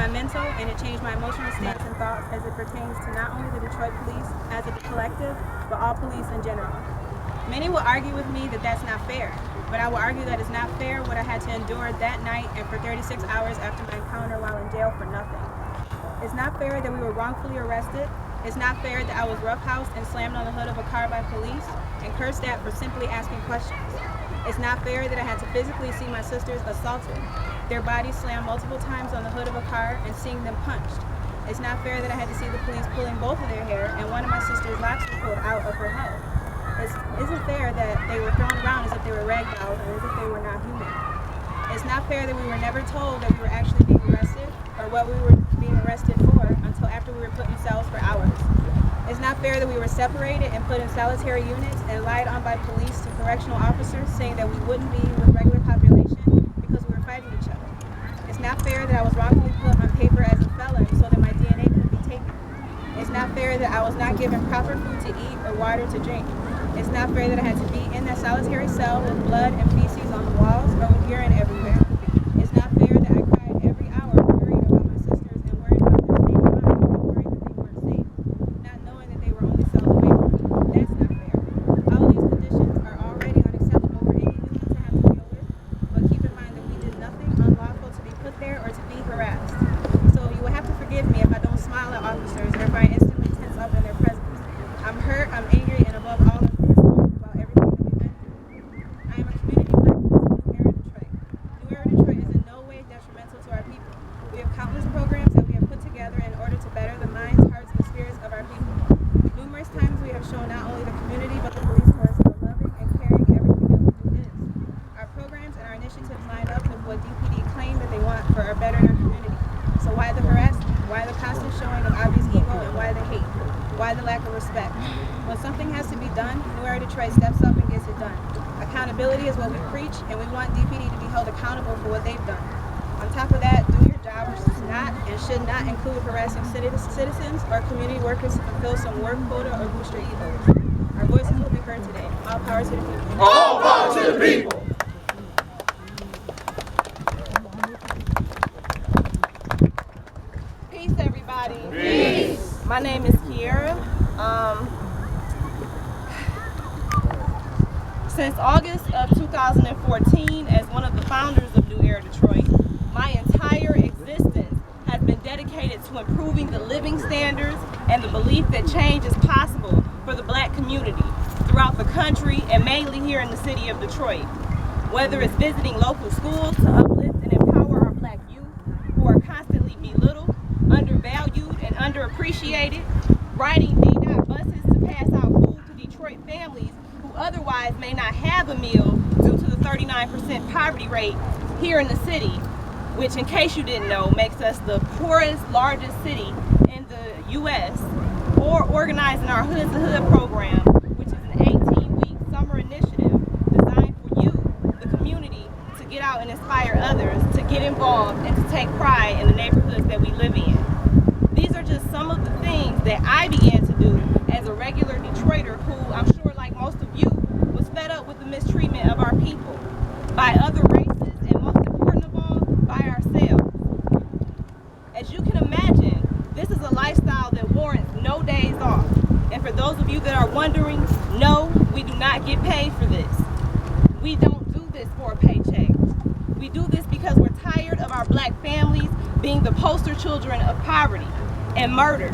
my mental and it changed my emotional stance and thoughts as it pertains to not only the Detroit police as a collective, but all police in general. Many will argue with me that that's not fair, but I will argue that it's not fair what I had to endure that night and for 36 hours after my encounter while in jail for nothing. It's not fair that we were wrongfully arrested. It's not fair that I was roughhoused and slammed on the hood of a car by police and cursed at for simply asking questions. It's not fair that I had to physically see my sisters assaulted, their bodies slammed multiple times on the hood of a car, and seeing them punched. It's not fair that I had to see the police pulling both of their hair and one of my sister's locks were pulled out of her head. It isn't fair that they were thrown around as if they were ragdolls or as if they were not human. It's not fair that we were never told that we were actually being arrested or what we were being arrested for until after we were put in cells for hours. It's not fair that we were separated and put in solitary units and lied on by police to correctional officers saying that we wouldn't be with regular population because we were fighting each other. It's not fair that I was wrongfully put on paper as a felon so that my DNA could be taken. It's not fair that I was not given proper food to eat or water to drink. It's not fair that I had to be in that solitary cell with blood and feces on the walls or with urine everywhere. It's not fair that I cried every hour worried about my sisters and worried about their state of mind and worried that they weren't safe, not knowing that they were only cells away from me. That's not fair. All of these conditions are already unacceptable for any human to have to deal with, but keep in mind that we did nothing unlawful to be put there or to be harassed. So you will have to forgive me if I don't smile at officers or if I instantly tense up in their presence. I'm hurt, I'm angry, and above all, shown not only the community but the police force how loving and caring everything that we do is. Our programs and our initiatives line up with what DPD claim that they want for our better in our community. So why the harassment? Why the constant showing of obvious ego and why the hate? Why the lack of respect? When something has to be done, New Era Detroit steps up and gets it done. Accountability is what we preach, and we want DPD to be held accountable for what they've done. On top of that, do your job, which does not and should not include harassing citizens or community workers to fulfill some work quota or boost your egos. Our voices will be heard today. All power to the people. All power to the people. Peace, everybody. Peace. My name is Kiera. Since August of 2014, as one of the founders of New Era Detroit, my entire existence has been dedicated to improving the living standards and the belief that change is possible for the Black community throughout the country and mainly here in the city of Detroit. Whether it's visiting local schools to uplift and empower our Black youth who are constantly belittled, undervalued, and underappreciated, riding D-Dot buses to pass out food to Detroit families who otherwise may not have a meal due to the 39% poverty rate here in the city, which, in case you didn't know, makes us the poorest, largest city in the U.S., or organizing our Hood to Hood program, which is an 18-week summer initiative designed for you, the community, to get out and inspire others to get involved and to take pride in the neighborhoods that we live in. These are just some of the things that I began to do as a regular Detroiter who, I'm sure like most of you, was fed up with the mistreatment of our people by other races, and most important of all, by ourselves. As you can imagine, this is a lifestyle that warrants no days off. And for those of you that are wondering, no, we do not get paid for this. We don't do this for a paycheck. We do this because we're tired of our Black families being the poster children of poverty and murder.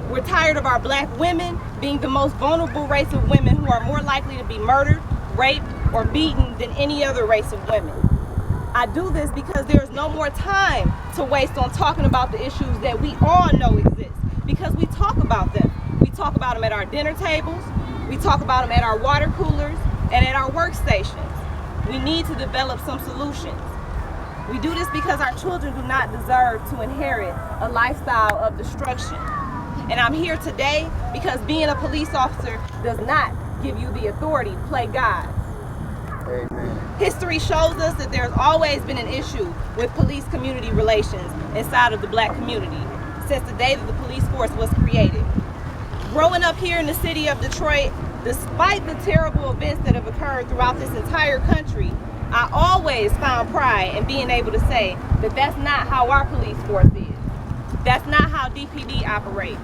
We're tired of our Black women being the most vulnerable race of women who are more likely to be murdered, raped, or beaten than any other race of women. I do this because there is no more time to waste on talking about the issues that we all know exist, because we talk about them. We talk about them at our dinner tables, we talk about them at our water coolers, and at our workstations. We need to develop some solutions. We do this because our children do not deserve to inherit a lifestyle of destruction. And I'm here today because being a police officer does not give you the authority to play God. Amen. History shows us that there's always been an issue with police-community relations inside of the Black community since the day that the police force was created. Growing up here in the city of Detroit, despite the terrible events that have occurred throughout this entire country, I always found pride in being able to say that that's not how our police force is. That's not how DPD operates.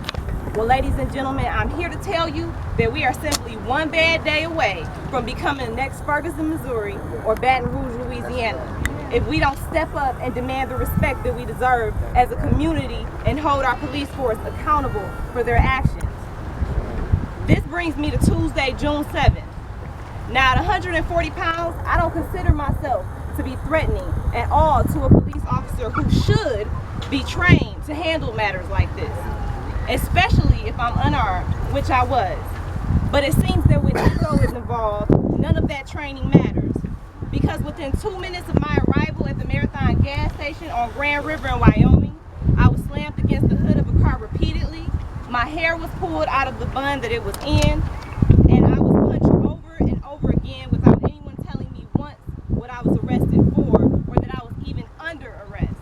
Well, ladies and gentlemen, I'm here to tell you that we are simply one bad day away from becoming the next Ferguson, Missouri, or Baton Rouge, Louisiana, if we don't step up and demand the respect that we deserve as a community and hold our police force accountable for their actions. This brings me to Tuesday, June 7th. Now, at 140 pounds, I don't consider myself to be threatening at all to a police officer who should be trained to handle matters like this, especially if I'm unarmed, which I was. But it seems that when ego is involved, none of that training matters. Because within 2 minutes of my arrival at the Marathon gas station on Grand River in Wyoming, I was slammed against the hood of a car repeatedly. My hair was pulled out of the bun that it was in, and I was punched over and over again without anyone telling me once what I was arrested for or that I was even under arrest.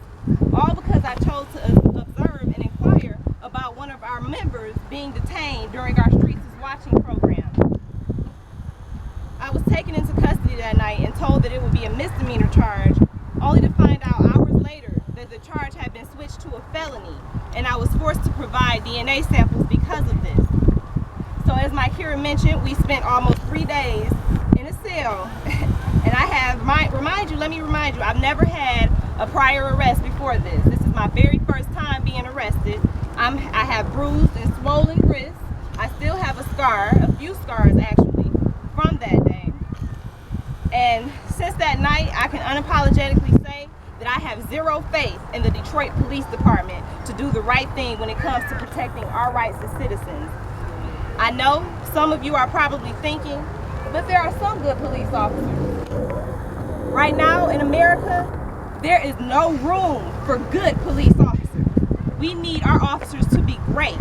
All because I chose to observe and inquire about one of our members being detained during our Streets is Watching program. I was taken into custody that night and told that it would be a misdemeanor charge, only to find out hours later that the charge had been switched to a felony, and I was forced to provide DNA samples because of this. So as my Kira mentioned, we spent almost 3 days in a cell, and I have, let me remind you, I've never had a prior arrest before this. This is my very first time being arrested. I have bruised and swollen wrists. I still have a scar, a few scars actually, from that day. And since that night, I can unapologetically say that I have zero faith in the Detroit Police Department to do the right thing when it comes to protecting our rights as citizens. I know some of you are probably thinking, but there are some good police officers. Right now in America, there is no room for good police officers. We need our officers to be great.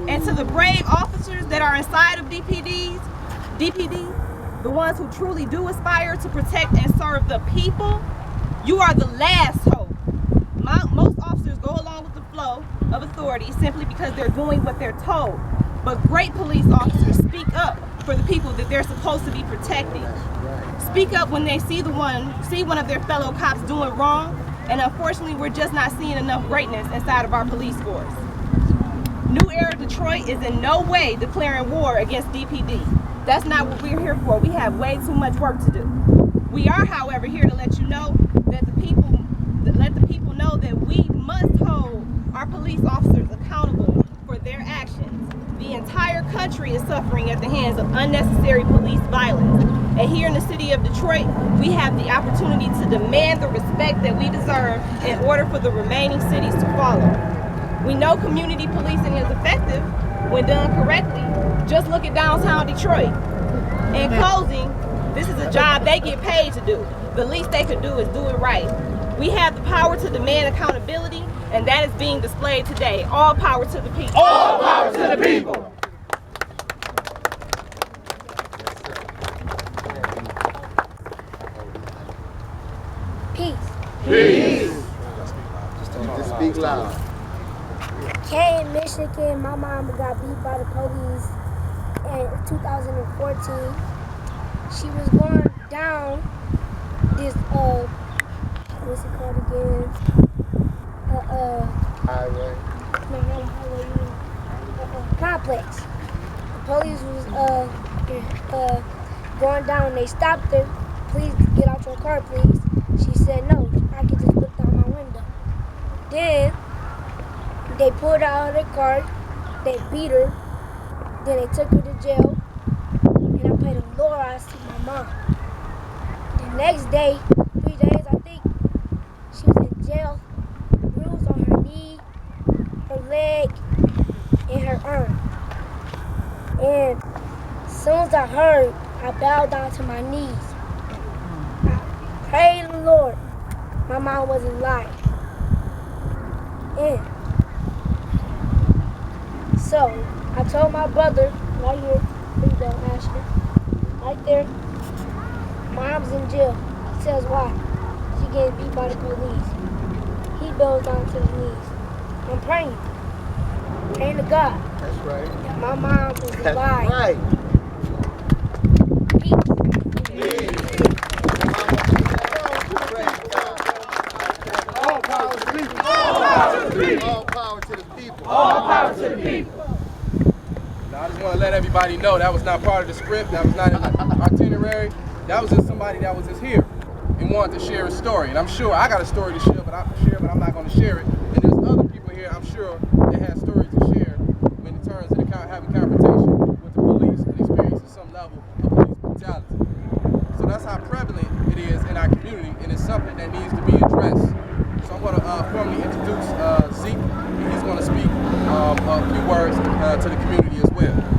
And to the brave officers that are inside of DPD, the ones who truly do aspire to protect and serve the people, you are the last hope. Most officers go along with the flow of authority simply because they're doing what they're told. But great police officers speak up for the people that they're supposed to be protecting. Speak up when they see one of their fellow cops doing wrong, and unfortunately we're just not seeing enough greatness inside of our police force. New Era Detroit is in no way declaring war against DPD. That's not what we're here for. We have way too much work to do. We are, however, here to let you know that let the people know that we must hold our police officers accountable for their actions. The entire country is suffering at the hands of unnecessary police violence. And here in the city of Detroit, we have the opportunity to demand the respect that we deserve in order for the remaining cities to follow. We know community policing is effective when done correctly. Just look at downtown Detroit. In closing, this is a job they get paid to do. The least they could do is do it right. We have the power to demand accountability, and that is being displayed today. All power to the people. All power to the people. Peace. Peace. Just speak loud. In Michigan, my mom got beat by the police in 2014. She was going down this what's it called again? Highway. No, not a highway. Complex. The police was going down. They stopped her. Please get out your car, please. She said no. I can just look down my window. Then they pulled her out of the car. They beat her. Then they took her to jail. And I played a Laura to my mom. The next day, 3 days I think, she was in jail. Bruise on her knee, her leg, and her arm. And as soon as I heard, I bowed down to my knees. I prayed the Lord. My mom wasn't lying. And so I told my brother, right here, please don't ask her, right there, mom's in jail. He says why? She getting beat by the police. He bows down to his knees. I'm praying. Praying to God. That's right. That my mom was That's alive. right. Peace. All power to the people. All power to the people. All power to the people. Now, I just want to let everybody know that was not part of the script. That was not in the itinerary. That was just somebody that was just here and wanted to share a story. And I'm sure I got a story to share, but I'm not going to share it. And there's other people here, I'm sure, that have stories to share when it turns to having confrontation with the police and experiencing some level of police brutality. So that's how prevalent it is in our community, and it's something that needs to be addressed. So I'm going to formally introduce Zeke, and he's going to speak a few words to the community as well.